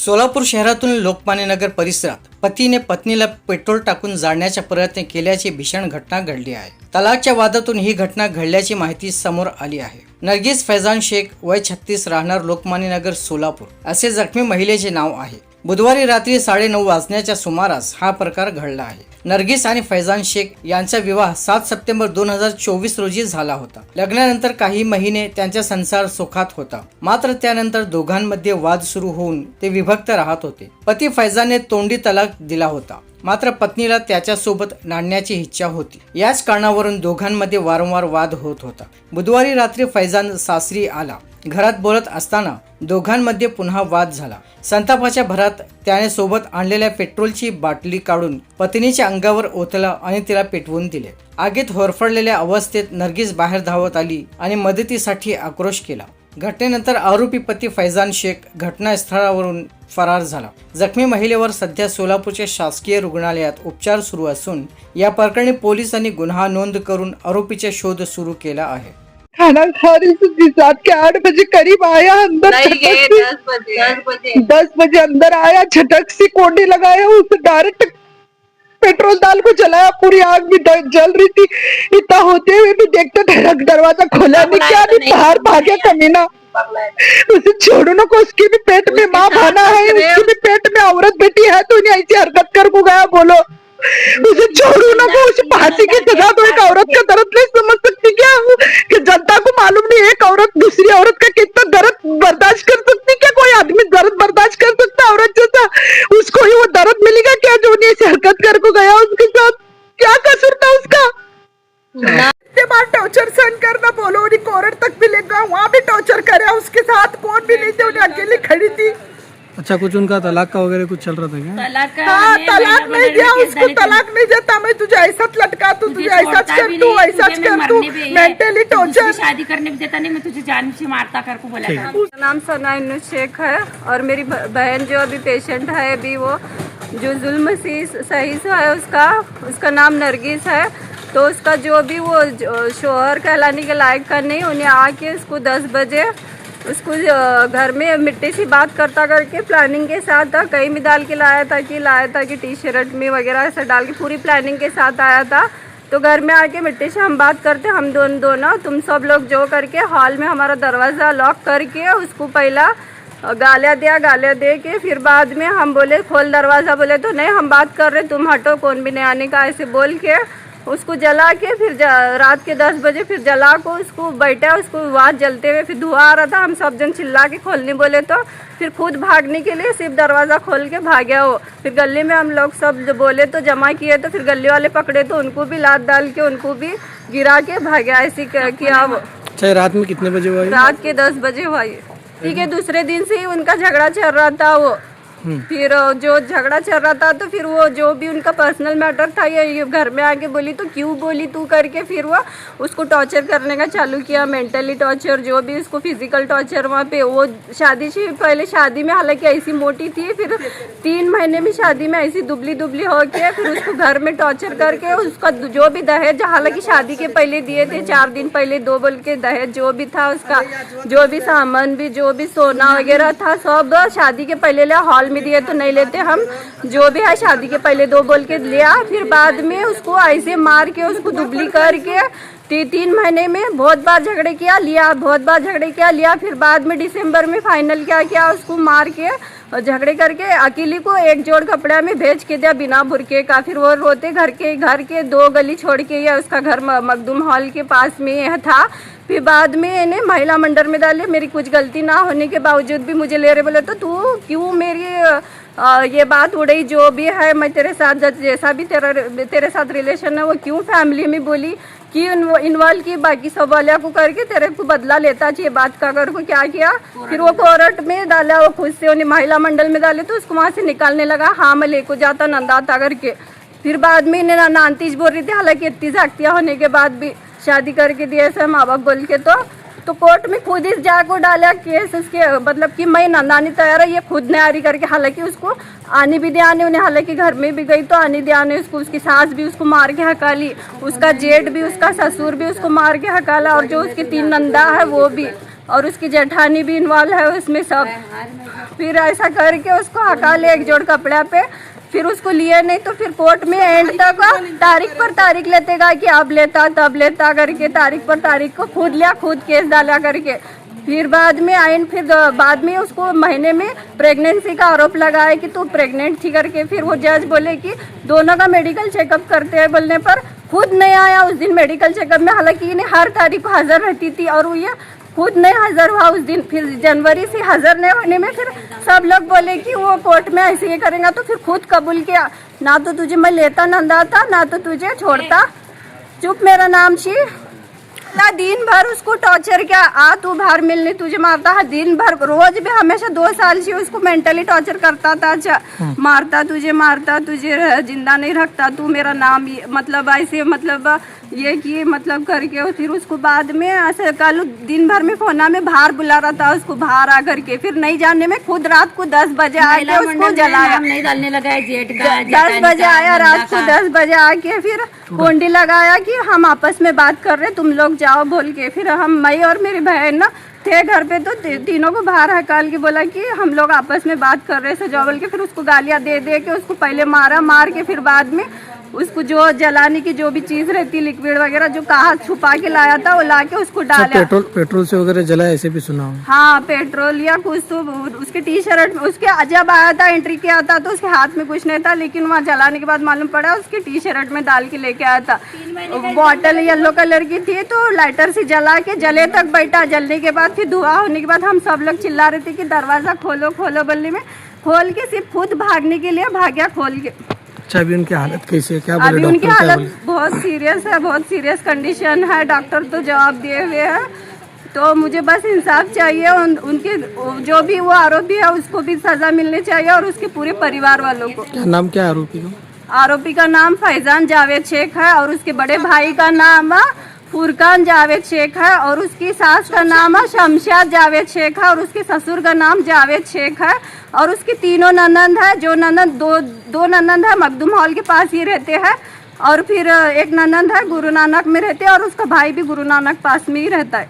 सोलापूर शहरातून लोकमान्य नगर परिसरात पतीने पत्नीला पेट्रोल टाकून जाळण्याचा प्रयत्न केल्याची भीषण घटना घडली आहे। तलाकच्या वादातून ही घटना घडल्याची माहिती समोर आली आहे। नरगिस फैजान शेख वय 36 राहणार लोकमान्य नगर सोलापूर असे जखमी महिलेचे नाव आहे। बुधवारी रात्री 9:30 वाजण्याच्या सुमारास हा प्रकार घडला आहे। नरगिस आणि फैजान शेख यांचा विवाह 7 सप्टेंबर 2024 रोजी झाला होता। लग्नानंतर काही महिने त्यांचा संसार सुखात होता, मात्र त्यानंतर दोघांमध्ये वाद सुरू होऊन ते विभक्त राहत होते। पती फैजानने तोंडी तलाक दिला होता, मात्र पत्नीला त्याच्यासोबत नांदण्याची इच्छा होती। याच कारणावरून दोघांमध्ये वारंवार वाद होत होता। बुधवारी रात्री फैजान सासरी आला। घरात बोलत असताना दोघांमध्ये पुन्हा वाद झाला। संतापाच्या भरात त्याने सोबत आणलेल्या पेट्रोलची बाटली काढून पत्नीच्या अंगावर ओतला आणि तिला पेटवून दिले। आगीत होरफळलेल्या अवस्थेत नरगिस बाहेर धावत आली आणि मदतीसाठी आक्रोश केला। घटनेनंतर आरोपी पती फैजान शेख घटनास्थळावरून फरार झाला। जखमी महिलेवर सध्या सोलापूरच्या शासकीय रुग्णालयात उपचार सुरू असून या प्रकरणी पोलिसांनी गुन्हा नोंद करून आरोपीचा शोध सुरू केला आहे। खाना खा रही थी, रात के 8 बजे करीब आया अंदर। 10 बजे अंदर आया, झटक सी कोडी लगाया, उसे डायरेक्ट पेट्रोल डाल को जलाया। पूरी आग भी जल रही थी। इतना होते हुए भी देखते धड़क दरवाजा खोला नहीं, क्या भी बाहर भागे कमीना। उसे छोड़ो ना को, उसकी भी पेट में माँ भाना है, उसकी भी पेट में औरत बेटी है, तो उन्हें ऐसी हरकत कर को गया। बोलो उसे छोड़ो ना को, उसे फांसी की सजा। तो एक औरत का दर्द नहीं समझ सकती क्या कि जनता को मालूम नहीं एक औरत दूसरी औरत का कितना दर्द बर्दाश्त कर सकती? क्या कोई आदमी दर्द बर्दाश्त कर सकता औरत जैसा? उसको ही वो दर्द मिलेगा क्या जो उन्हें ऐसी हरकत कर को गया? उसके साथ क्या कसूर था उसका? इसके बाद टॉर्चर सहन करना, बोलो उन्हें कोर्ट तक भी लेगा, वहाँ भी टॉर्चर करे। उसके साथ कौन भी नहीं थे, उन्हें अकेली खड़ी थी। अच्छा, कुछ उनका तलाक का वगैरह कुछ चल रहा था क्या? हाँ, तलाक नहीं दिया उसको, तलाक नहीं देता। मैं तुझे ऐसा लटका, तू तुझे ऐसा कर, तू ऐसा कर, तू मेंटली टॉर्चर। शादी करने भी देता नहीं, मैं तुझे जान से मारता कर को बोला था। मेरा नाम सनाइनुस शेख है और मेरी बहन जो अभी पेशेंट है, अभी वो जो जुल्म सही से है, उसका नाम नरगिस है। तो उसका जो भी वो शोहर कहलाने के लायक का नहीं, उन्हें आके उसको 10 बजे उसको घर में मिट्टी से बात करता करके प्लानिंग के साथ कहीं भी डाल के लाया था कि टी शर्ट में वगैरह ऐसा डाल के पूरी प्लानिंग के साथ आया था। तो घर में आके मिट्टी से हम बात करते, हम दोनों तुम सब लोग जो करके हॉल में हमारा दरवाज़ा लॉक करके उसको पहला गालियाँ दे के फिर बाद में हम बोले खोल दरवाज़ा, बोले तो नहीं हम बात कर रहे, तुम हटो, कौन भी नहीं आने का, ऐसे बोल के उसको जला के फिर रात के 10 बजे फिर जला को उसको बैठा, उसको आवाज़ जलते हुए फिर धुआं आ रहा था। हम सब जन चिल्ला के खोलने बोले तो फिर खुद भागने के लिए सिर्फ दरवाज़ा खोल के भागया वो। फिर गली में हम लोग सब जो बोले तो जमा किए, तो फिर गली वाले पकड़े तो उनको भी लात डाल के उनको भी गिरा के भागया, ऐसे किया वो। अच्छा, रात में कितने बजे हुआ? रात के 10 बजे हुआ ये। ठीक है, दूसरे दिन से ही उनका झगड़ा चल रहा था वो। फिर जो झगड़ा चल रहा था तो फिर वो जो भी उनका पर्सनल मैटर था, ये घर में आके बोली तो क्यों बोली तू करके फिर वो उसको टॉर्चर करने का चालू किया, मेंटली टॉर्चर, जो भी उसको फिजिकल टॉर्चर। वहाँ पे वो शादी से पहले, शादी में हालांकि ऐसी मोटी थी, फिर 3 महीने में शादी में ऐसी दुबली हो के फिर उसको घर में टॉर्चर करके उसका जो भी दहेज, हालांकि शादी के पहले दिए थे 4 दिन पहले 2 बोल के दहेज जो भी था उसका, जो भी सामान भी, जो भी सोना वगैरह था सब शादी के पहले लिया। हॉल में दिए तो नहीं लेते हम, जो भी है शादी के पहले 2 बोल के लिया। फिर बाद में उसको ऐसे मार के उसको दुबली करके 3 महीने में बहुत बार झगड़े किया, लिया। फिर बाद में दिसंबर में फाइनल क्या किया, उसको मार के झगड़े करके अकेली को एक जोड़ कपड़ा में भेज के दिया बिना बुरके का। फिर वो रोते घर के 2 गली छोड़ के, या उसका घर मखदूम हॉल के पास में था। फिर बाद में इन्हें महिला मंडल में डाले। मेरी कुछ गलती ना होने के बावजूद भी मुझे ले रहे, बोले तो तू क्यों मेरी ये बात उड़ई, जो भी है मैं तेरे साथ जैसा भी तेरे साथ रिलेशन है वो क्यों फैमिली में बोली कि इन्वॉल्व की, बाकी सब वाले को करके तेरे को बदला लेता चाहिए बात का। कर को क्या किया, फिर वो कोर्ट में डाला, वो खुद से उन्हें महिला मंडल में डाले तो उसको वहाँ से निकालने लगा। हाँ मैं लेको जाता नंदाता करके। फिर बाद में इन्हें नानतीज बोल रही थी, हालांकि इतनी जागतियाँ होने के बाद भी शादी करके दिए ऐसा माँ बाप बोल के। तो कोर्ट में खुद इस जाको डाला केस उसके, मतलब कि मैं नंदानी तैयार है, ये खुद ने आरी करके, हालांकि उसको आने भी दिया ने उन्हें, हालांकि घर में भी गई तो आने दिया ने उसको, उसकी सास भी उसको मार के हकाली, उसका जेठ भी, उसका ससुर भी उसको मार के हकाला, और जो उसकी 3 नंदा है वो भी। और उसकी जेठानी भी इन्वॉल्व है उसमें सब। फिर ऐसा करके उसको हका ले एक जोड़ कपड़ा पे, फिर उसको लिए नहीं तो फिर कोर्ट में एंड तक तारीख पर तारीख लेते गए कि अब लेता तब लेता करके, तारीख पर तारीख को खुद लिया, खुद केस डाला करके। फिर बाद में आइन, फिर बाद में उसको महीने में प्रेगनेंसी का आरोप लगाया कि तू प्रेग्नेंट थी करके। फिर वो जज बोले कि दोनों का मेडिकल चेकअप करते हैं, बोलने पर खुद नहीं आया उस दिन मेडिकल चेकअप में, हालांकि इन्हें हर तारीख को हाजिर रहती थी और वो ये खुद नहीं हाजिर हुआ उस दिन। फिर जनवरी से हाजिर नहीं होने में फिर सब लोग बोले कि वो कोर्ट में ऐसे ही करेगा, तो फिर खुद कबूल किया, ना तो तुझे मैं लेता नंदाता ना तो तुझे छोड़ता, चुप मेरा नाम छी। ना दिन भर उसको टॉर्चर किया, आ तू बाहर मिलने तुझे मारता है, दिन भर रोज भी हमेशा 2 साल से उसको मेंटली टॉर्चर करता था। अच्छा मारता तुझे जिंदा नहीं रखता, तू मेरा नाम मतलब ऐसे मतलब ये कि मतलब करके। फिर उसको बाद में ऐसे कल दिन भर में फोना में बाहर बुला रहा था उसको, बाहर आकर के फिर नहीं जानने में खुद रात को 10 बजे आके उसको जलाया, नहीं डालने लगा है जेठ का, 10 बजे आया रात को 10 बजे आके फिर कोंडी लगाया कि हम आपस में बात कर रहे तुम लोग जाओ बोल के। फिर हम मैं और मेरी बहन ना थे घर पे, तो तीनों को बाहर हकाल के बोला कि हम लोग आपस में बात कर रहे सजाओ बोल के। फिर उसको गालियां दे दे के उसको पहले मार के फिर बाद में उसको जो जलाने की जो भी चीज रहती लिक्विड वगैरह जो कहा छुपा के लाया था वो ला के उसको डाला। पेट्रोल से वगैरह जला ऐसे भी सुना हूँ। हाँ पेट्रोल या कुछ, तो उसके टी शर्ट उसके जब आया था एंट्री किया था तो उसके हाथ में कुछ नहीं था, लेकिन वहाँ जलाने के बाद मालूम पड़ा उसके टी शर्ट में डाल के लेके आया था। बॉटल येलो कलर की थी, तो लाइटर से जला के जले तक बैठा। जलने के बाद फिर धुआं होने के बाद हम सब लोग चिल्ला रहे थे कि दरवाजा खोलो खोलो, बल्ली में खोल के सिर्फ खुद भागने के लिए भाग्या खोल के। अच्छा अभी उनकी हालत कैसी है, क्या बोले अभी डॉक्टर, उनकी क्या हालत बोले? बहुत सीरियस है, बहुत सीरियस कंडीशन है, डॉक्टर तो जवाब दिए हुए हैं। तो मुझे बस इंसाफ चाहिए, उनके जो भी वो आरोपी है उसको भी सजा मिलनी चाहिए और उसके पूरे परिवार वालों को। क्या नाम क्या आरोपी का? आरोपी का नाम फैजान जावेद शेख है और उसके बड़े भाई का नाम फुरकान जावेद शेख है और उसकी सास का नाम शमशाद जावेद शेख है और उसके ससुर का नाम जावेद शेख है और उसकी 3 ननंद है। जो ननंद दो ननंद है मखदूम हॉल के पास ही रहते हैं और फिर एक ननंद है गुरु नानक में रहते हैं और उसका भाई भी गुरु नानक पास में ही रहता है।